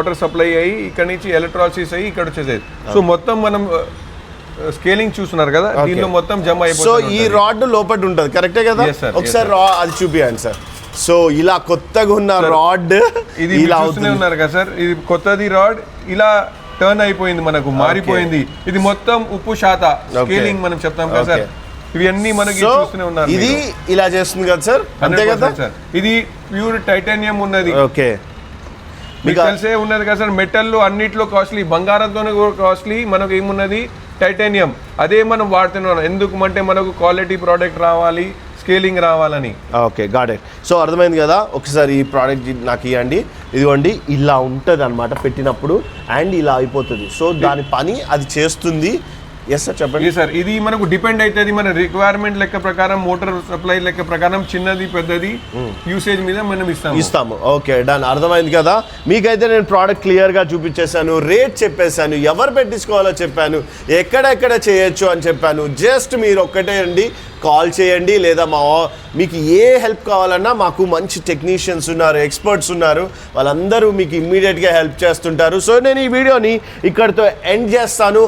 Water supply అయ్యి ఇక్కడ నుంచి ఎలక్ట్రాలసిస్ అయ్యి ఇక్కడ వచ్చేసేది. సో మొత్తం మనం స్కేలింగ్ చూస్తున్నారు కదా, దీనిలో మొత్తం జమ అయిపోతుంది. సో ఈ రాడ్ లోపల ఉంటుంది కరెక్టే కదా? ఒకసారి అది చూపియండి సార్. సో ఇలా కొత్తగా ఉన్న రాడ్ ఇది చూస్తూనే ఉన్నారు కదా సార్, ఇది కొత్తది రాడ్ ఇలా టర్న్ అయిపోయింది, మనకు మారిపోయింది. ఇది మొత్తం ఉప్పు శాత స్కేలింగ్ మనం చెప్తాం కదా సార్, ఇవన్నీ మనకి చూస్తూనే ఉన్నారు. ఇది ఇలా చేస్తుంది కదా సార్, అంతే కదా సార్? ఇది ప్యూర్ టైటానియం ఉన్నది. ఓకే, మీకు తెలిసే ఉన్నది కదా సార్, మెటల్ అన్నిట్లో కాస్ట్లీ, బంగారంతోనే కాస్ట్లీ, మనకు ఏమున్నది టైటానియం. అదే మనం వాడుతున్నాం ఎందుకు అంటే మనకు క్వాలిటీ ప్రోడక్ట్ రావాలి, స్కేలింగ్ రావాలని. Okay, got it. సో అర్థమైంది కదా. ఒకసారి ఈ ప్రోడక్ట్ నాకు ఇవ్వండి. ఇదిగోండి, ఇలా ఉంటుంది అనమాట పెట్టినప్పుడు, అండ్ ఇలా అయిపోతుంది. సో దాని పని అది చేస్తుంది. ఎస్ సార్, చెప్పండి సార్. ఇది మనకు డిపెండ్ అవుతుంది మన రిక్వైర్మెంట్ లెక్క ప్రకారం, మోటార్ సప్లై లెక్క ప్రకారం, చిన్నది పెద్దది యూసేజ్ మీద మనం ఇస్తాము. Okay, done. అర్థమైంది కదా. మీకైతే నేను ప్రోడక్ట్ క్లియర్గా చూపించేశాను, రేట్ చెప్పేశాను, ఎవరు పెట్టించుకోవాలో చెప్పాను, ఎక్కడెక్కడ చేయొచ్చు అని చెప్పాను. జస్ట్ మీరు ఒక్కటే అండి కాల్ చేయండి, లేదా మీకు ఏ హెల్ప్ కావాలన్నా మాకు మంచి టెక్నీషియన్స్ ఉన్నారు, ఎక్స్పర్ట్స్ ఉన్నారు, వాళ్ళందరూ మీకు ఇమ్మీడియట్గా హెల్ప్ చేస్తుంటారు. సో నేను ఈ వీడియోని ఇక్కడితో ఎండ్ చేస్తాను.